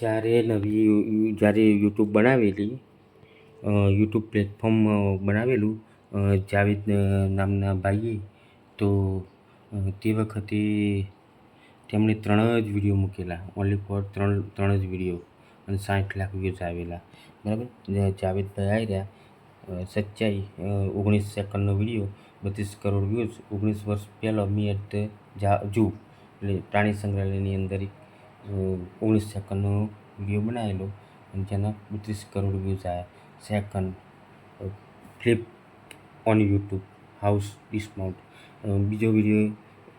જ્યારે યુટ્યુબ બનાવેલી YouTube platform બનાવેલું જાવેદ નામના ભાઈએ, તો તે વખતે તેમણે 3 જ વિડીયો મૂકેલા, ઓનલી ફોર 3 જ વિડીયો, અને 60 લાખ વ્યૂઝ આવેલા, બરાબર. જાવેદભાઈ આવ્યા, સચ્ચાઈ 19 સેકન્ડનો વિડીયો, 32 કરોડ વ્યૂઝ. 19 વર્ષ પહેલાં મી એટ ધ ઝૂ એટલે પ્રાણી સંગ્રહાલયની અંદર 19 સેકન્ડનો વિડીયો બનાવેલો, અને જેના 32 કરોડ વ્યૂઝ આવ્યા. Second flip on YouTube house dismount. બીજો વિડીયો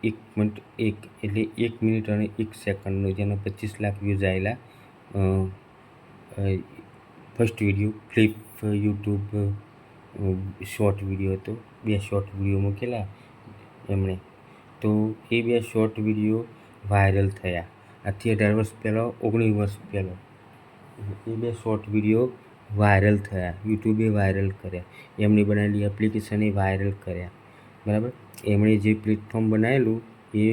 1 મિનિટ અને 1 સેકન્ડનો, જેના 25 લાખ વ્યૂઝ આવેલા. First video flip YouTube short video હતો, 2 શોર્ટ વિડીયો મૂકેલા એમણે, તો એ 2 શોર્ટ વિડીયો વાયરલ થયા. આજથી 18 વર્ષ પહેલાં, 19 વર્ષ પહેલાં એ 2 શોર્ટ વિડીયો વાયરલ થયા, યુટ્યુબે વાયરલ કર્યા, એમની બનાવેલી એપ્લિકેશને વાયરલ કર્યા, બરાબર. એમણે જે પ્લેટફોર્મ બનાવેલું એ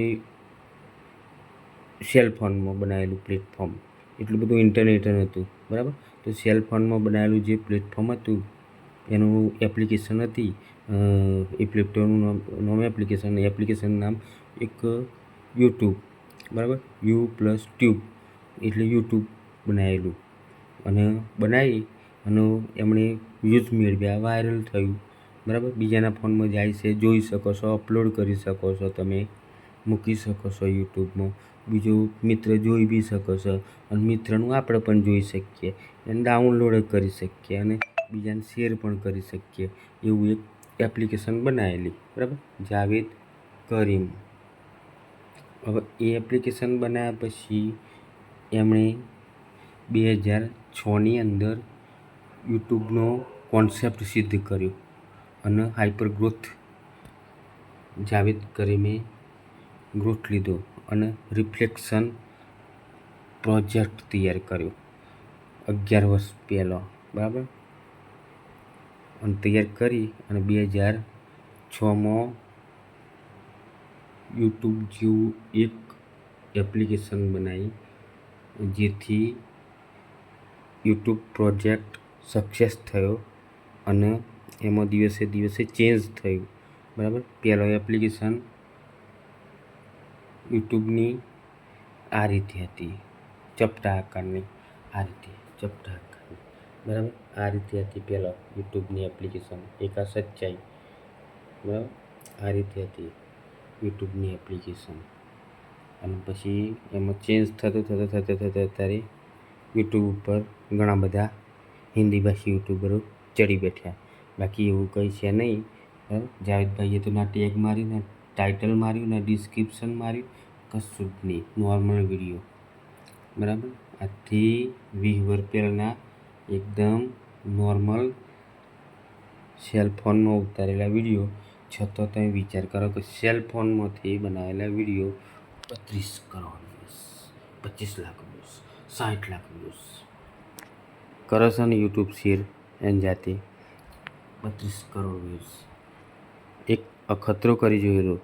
સેલ ફોનમાં બનાવેલું પ્લેટફોર્મ, એટલું બધું ઇન્ટરનેટ નહોતું, બરાબર. તો સેલ ફોનમાં બનાવેલું જે પ્લેટફોર્મ હતું એનું એપ્લિકેશન હતી, એ પ્લેટફોર્મનું નામ એપ્લિકેશન નામ એક યુટ્યુબ, બરાબર. U+ટ્યુબ એટલે યુટ્યુબ બનાવેલું, અને બનાવી અને એમણે વ્યૂઝ મેળવ્યા, વાયરલ થયું, બરાબર. બીજાના ફોનમાં જાય છે, જોઈ શકો છો, અપલોડ કરી શકો છો, તમે મૂકી શકો છો યુટ્યુબમાં, બીજો મિત્ર જોઈ બી શકો છો, અને મિત્રનું આપણે પણ જોઈ શકીએ, એને ડાઉનલોડ કરી શકીએ, અને બીજાને શેર પણ કરી શકીએ, એવું એક એપ્લિકેશન બનાવેલી, બરાબર. જાવેદ કરીમ. હવે એ એપ્લિકેશન બનાવ્યા પછી એમણે 2006ની અંદર યુટ્યુબનો કોન્સેપ્ટ સિદ્ધ કર્યો, અને હાઈપર ગ્રોથ જાવેદ કરીમે ગ્રોથ લીધો, અને રિફ્લેક્શન પ્રોજેક્ટ તૈયાર કર્યો 11 વર્ષ પહેલાં, બરાબર. અને તૈયાર કરી અને 2006માં યુટ્યુબ જેવું એક એપ્લિકેશન બનાવી, જેથી યુટ્યુબ પ્રોજેક્ટ સક્સેસ થયો, અને એમાં દિવસે દિવસે ચેન્જ થયું, બરાબર. પહેલાં એપ્લિકેશન યુટ્યુબની આ રીતે હતી, ચપટા આકારની, આ રીતે ચપટા આકારની, બરાબર. આ રીતે હતી પહેલાં યુટ્યુબની એપ્લિકેશન, એક આ સચ્ચાઈ, બરાબર. આ રીતે હતી યુટ્યુબની એપ્લિકેશન, અને પછી એમાં ચેન્જ થતાં અત્યારે યુટ્યુબ ઉપર ઘણા બધા હિન્દી ભાષી યુટ્યુબરો ચડી બેઠ્યા. બાકી એવું કંઈ છે નહીં, બરાબર. જાવેદભાઈએ તો ના ટેગ માર્યું, ના ટાઇટલ માર્યું, ના ડિસ્ક્રિપ્શન માર્યું, કશું જ નહીં, નોર્મલ વિડીયો, બરાબર. આજથી 20 વર્ષ પહેલાંના એકદમ નોર્મલ સેલ ફોનમાં ઉતારેલા વિડીયો, છતાં તમે વિચાર કરો કે સેલ ફોનમાંથી બનાવેલા video 32 crore views, 25 lakh views, 60 lakh views કરે છે ને યુટ્યુબ શેર એની જાતે 32 કરોડ વ્યૂઝ. એક અખતરો કરી જોયેલો,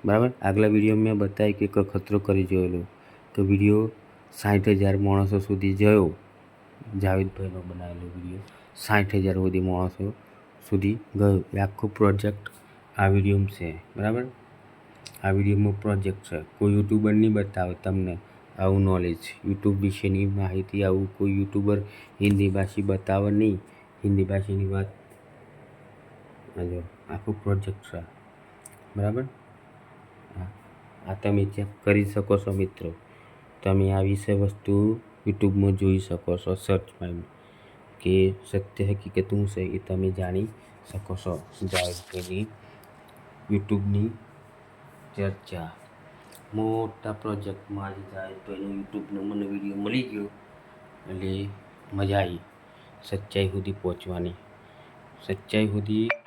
બરાબર. આગલા વિડીયો મેં બતાવ્યું કે એક અખતરો કરી જોયેલો, કે વિડીયો 60,000 માણસો સુધી ગયો, જાવેદભાઈનો બનાવેલો વિડીયો 60,000 સુધી માણસો સુધી ગયો. એ આખો પ્રોજેક્ટ આ વિડીયોમાં છે, બરાબર. આ વિડીયોમાં પ્રોજેક્ટ છે, કોઈ યુટ્યુબર નહીં બતાવે તમને આવું નોલેજ, યુટ્યુબ વિશેની માહિતી આવું કોઈ યુટ્યુબર હિન્દી ભાષી બતાવે નહીં. હિન્દી ભાષીની વાત જો આખો પ્રોજેક્ટ છે, બરાબર. આ તમે ચેક કરી શકો છો મિત્રો, તમે આ વિષય વસ્તુ યુટ્યુબમાં જોઈ શકો છો, સર્ચમાં કે સત્ય હકીકત શું છે એ તમે જાણી શકો છો. જાવેદભાઈની યુટ્યુબની ચર્ચા, મોટા પ્રોજેક્ટમાં આજે જાવેદભાઈનો યુટ્યુબનો મને વિડીયો મળી ગયો, એટલે મજા આવી સચ્ચાઈ સુધી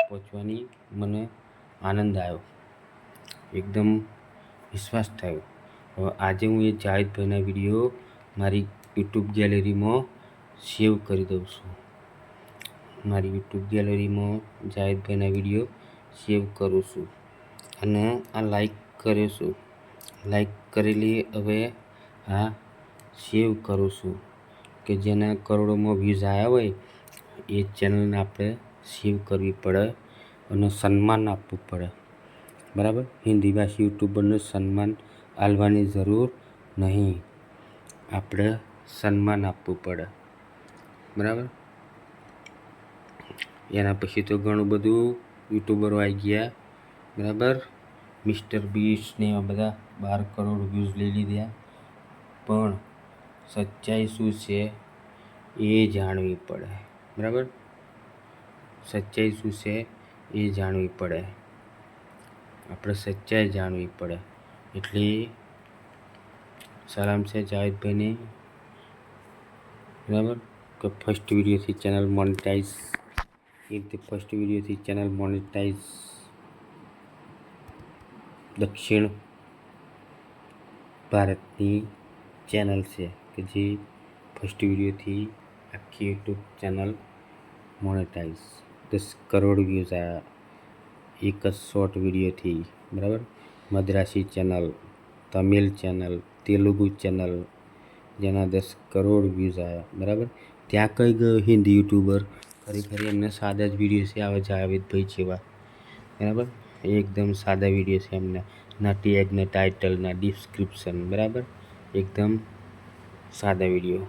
પહોંચવાની મને આનંદ આવ્યો, એકદમ વિશ્વાસ થયો. હવે આજે હું એ જાવેદભાઈના વિડીયો મારી યુટ્યુબ ગેલેરીમાં સેવ કરી દઉં છું. મારી યુટ્યુબ ગેલેરીમાં જાવેદભાઈના વિડીયો સેવ કરું છું, અને આ લાઈક કર્યો છું, લાઈક કરેલી. હવે આ સેવ કરું છું કે જેના કરોડોમાં વ્યૂઝ આવ્યા હોય એ ચેનલને આપણે સેવ કરવી પડે અને સન્માન આપવું પડે, બરાબર. હિન્દી ભાષી યુટ્યુબરને સન્માન આલવાની જરૂર નહીં, આપણે સન્માન આપવું પડે, બરાબર. એના પછી તો ઘણું બધું યુટ્યુબરો આવી ગયા, બરાબર. મિસ્ટર બીસ્ટ ને એવા બધા 12 કરોડ વ્યૂઝ લઈ લીધા, પણ સચ્ચાઈ શું છે એ જાણવી પડે, બરાબર. સચ્ચાઈ શું છે એ જાણવી પડે, આપણે સચ્ચાઈ જાણવી પડે. એટલે સલામ છે જાવેદભાઈને, બરાબર, કે ફર્સ્ટ વિડીયોથી ચેનલ મોનેટાઈઝ, એ રીતે ફર્સ્ટ વિડીયોથી ચેનલ મોનેટાઈઝ દક્ષિણ ભારતની ચેનલ છે કે જે ફર્સ્ટ વિડીયોથી આખી YouTube channel monetize 10 crore views આવ્યા એક જ શોર્ટ વિડીયોથી, બરાબર. Madrasi channel, Tamil channel, Telugu channel જેના 10 કરોડ વ્યૂઝ આવ્યા, બરાબર. ત્યાં કઈ ગયો હિન્દી યુટ્યુબર, ખરેખર એમને સાદા જ વિડીયો છે, આવે જાવેદભાઈ જેવા, બરાબર. એકદમ સાદા વિડીયો છે એમના, ના ટેગ, ના ટાઇટલ, ના ડિસ્ક્રિપ્શન, બરાબર. એકદમ સાદા વિડીયો,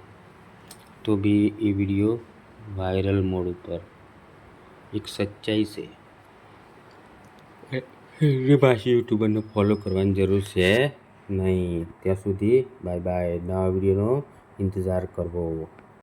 તો બી એ વિડીયો વાયરલ મોડ ઉપર. એક સચ્ચાઈ છે, હિન્દી ભાષી યુટ્યુબરને ફોલો કરવાની જરૂર છે નહીં. ત્યાં સુધી બાય બાય. નવા વિડીયોનો ઇંતજાર કરવો.